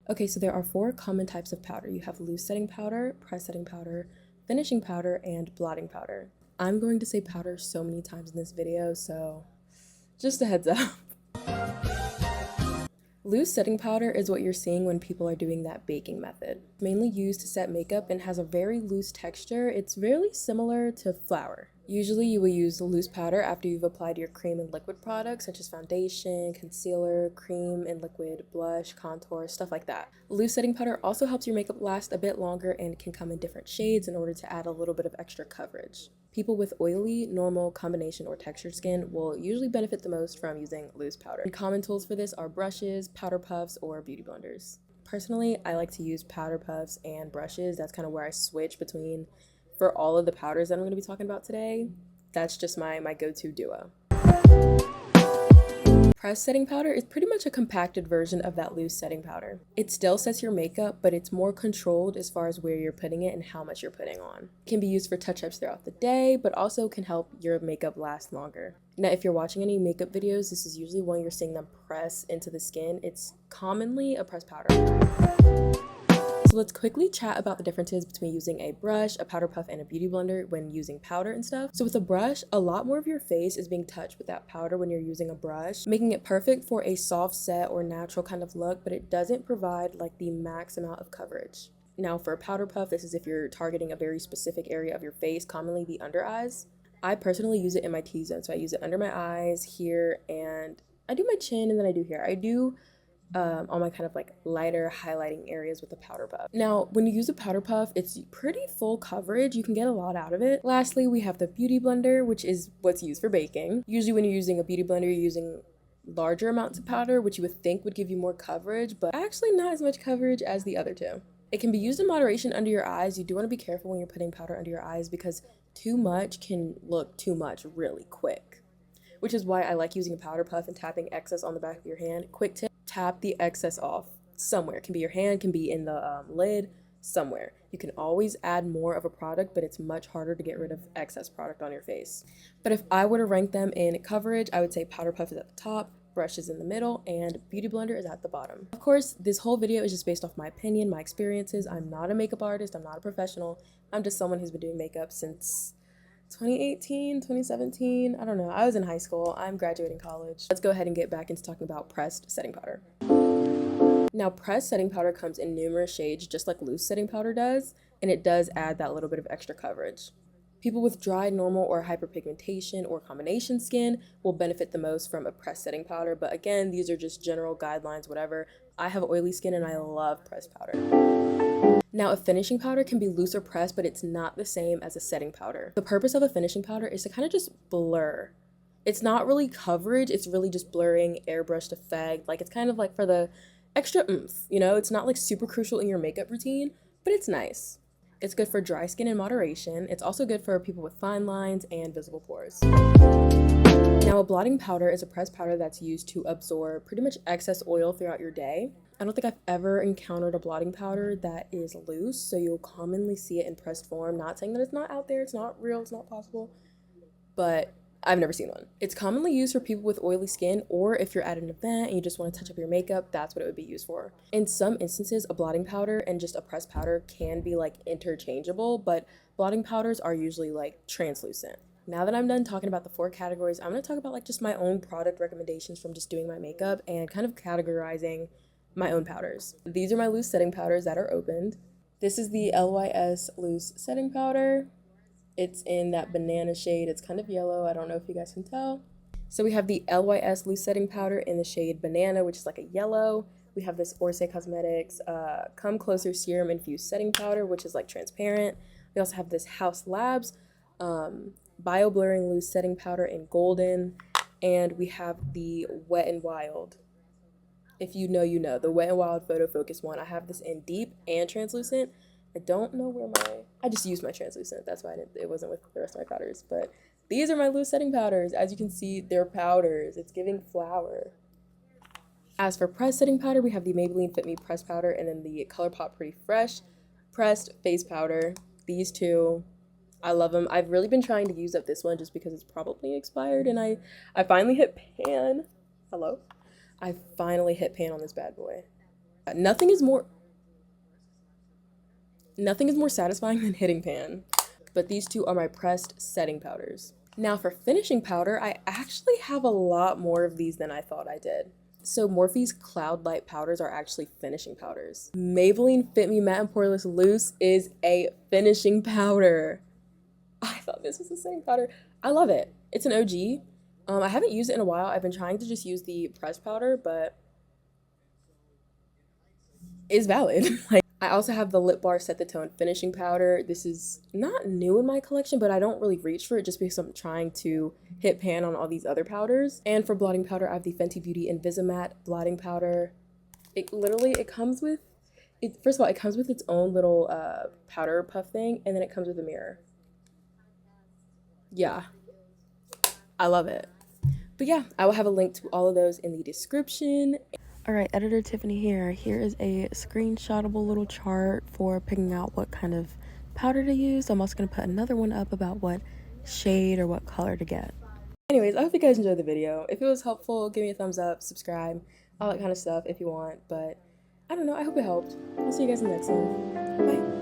Okay, so there are four common types of powder. You have loose setting powder, press setting powder, finishing powder, and blotting powder. I'm going to say powder so many times in this video, so just a heads up. Loose setting powder is what you're seeing when people are doing that baking method. Mainly used to set makeup and has a very loose texture. It's very similar to flour. Usually you will use loose powder after you've applied your cream and liquid products such as foundation, concealer, cream and liquid, blush, contour, stuff like that. Loose setting powder also helps your makeup last a bit longer and can come in different shades in order to add a little bit of extra coverage. People with oily, normal, combination, or textured skin will usually benefit the most from using loose powder. And common tools for this are brushes, powder puffs, or beauty blenders. Personally, I like to use powder puffs and brushes. That's kind of where I switch between for all of the powders that I'm going to be talking about today. That's just my go-to duo. Press setting powder is pretty much a compacted version of that loose setting powder. It still sets your makeup, but it's more controlled as far as where you're putting it and how much you're putting on. It can be used for touch-ups throughout the day, but also can help your makeup last longer. Now, if you're watching any makeup videos, this is usually when you're seeing them press into the skin. It's commonly a pressed powder. So let's quickly chat about the differences between using a brush, a powder puff, and a beauty blender when using powder and stuff. So with a brush, a lot more of your face is being touched with that powder when you're using a brush, making it perfect for a soft set or natural kind of look, but it doesn't provide like the max amount of coverage. Now for a powder puff, this is if you're targeting a very specific area of your face, commonly the under eyes. I personally use it in my T-zone, so I use it under my eyes, here, and I do my chin, and then I do here. I do on my kind of like lighter highlighting areas with a powder puff. Now, when you use a powder puff, it's pretty full coverage. You can get a lot out of it. Lastly, we have the beauty blender, which is what's used for baking. Usually when you're using a beauty blender, you're using larger amounts of powder, which you would think would give you more coverage, but actually not as much coverage as the other two. It can be used in moderation under your eyes. You do want to be careful when you're putting powder under your eyes because too much can look too much really quick, which is why I like using a powder puff and tapping excess on the back of your hand. Quick tip, tap the excess off somewhere. It can be your hand, can be in the lid, somewhere. You can always add more of a product, but it's much harder to get rid of excess product on your face. But if I were to rank them in coverage, I would say powder puff is at the top, brush is in the middle, and beauty blender is at the bottom. Of course, this whole video is just based off my opinion, my experiences. I'm not a makeup artist, I'm not a professional. I'm just someone who's been doing makeup since 2018, 2017, I don't know. I was in high school. I'm graduating college. Let's go ahead and get back into talking about pressed setting powder. Now, pressed setting powder comes in numerous shades, just like loose setting powder does, and it does add that little bit of extra coverage. People with dry, normal, or hyperpigmentation or combination skin will benefit the most from a pressed setting powder, but again, these are just general guidelines, whatever. I have oily skin and I love pressed powder. Now, a finishing powder can be loose or pressed, but it's not the same as a setting powder. The purpose of a finishing powder is to kind of just blur. It's not really coverage, it's really just blurring, airbrushed effect. Like, it's kind of like for the extra oomph, you know? It's not like super crucial in your makeup routine, but it's nice. It's good for dry skin in moderation. It's also good for people with fine lines and visible pores. Now, a blotting powder is a pressed powder that's used to absorb pretty much excess oil throughout your day. I don't think I've ever encountered a blotting powder that is loose, so you'll commonly see it in pressed form. Not saying that it's not out there, it's not real, it's not possible, but I've never seen one. It's commonly used for people with oily skin, or if you're at an event and you just want to touch up your makeup, that's what it would be used for. In some instances, a blotting powder and just a pressed powder can be like interchangeable, but blotting powders are usually like translucent. Now that I'm done talking about the four categories, I'm going to talk about like just my own product recommendations from just doing my makeup and kind of categorizing my own powders. These are my loose setting powders that are opened. This is the LYS loose setting powder. It's in that banana shade. It's kind of yellow. I don't know if you guys can tell. So we have the LYS loose setting powder in the shade banana, which is like a yellow. We have this Orsay Cosmetics Come Closer Serum Infused Setting Powder, which is like transparent. We also have this House Labs Bio Blurring Loose Setting Powder in golden. And we have the Wet n Wild. If you know, you know. The Wet n Wild Photo Focus one. I have this in deep and translucent. I don't know where I just used my translucent. That's why it wasn't with the rest of my powders. But these are my loose setting powders. As you can see, they're powders. It's giving flower. As for pressed setting powder, we have the Maybelline Fit Me pressed powder and then the ColourPop Pretty Fresh pressed face powder. These two, I love them. I've really been trying to use up this one just because it's probably expired, and I finally hit pan. Hello? I finally hit pan on this bad boy. Nothing is more satisfying than hitting pan, but these two are my pressed setting powders. Now for finishing powder, I actually have a lot more of these than I thought I did. So Morphe's Cloud Light powders are actually finishing powders. Maybelline Fit Me Matte and Poreless Loose is a finishing powder. I thought this was the same powder. I love it. It's an OG. I haven't used it in a while. I've been trying to just use the pressed powder, but it's valid. Like, I also have the Lip Bar Set the Tone finishing powder. This is not new in my collection, but I don't really reach for it just because I'm trying to hit pan on all these other powders. And for blotting powder, I have the Fenty Beauty Invisimatte blotting powder. It comes with, first of all, it comes with its own little powder puff thing, and then it comes with a mirror. Yeah, I love it. But yeah, I will have a link to all of those in the description. All right, editor Tiffany here. Here is a screenshotable little chart for picking out what kind of powder to use. I'm also going to put another one up about what shade or what color to get. Anyways, I hope you guys enjoyed the video. If it was helpful, give me a thumbs up, subscribe, all that kind of stuff if you want. But I don't know, I hope it helped. I'll see you guys in the next one. Bye.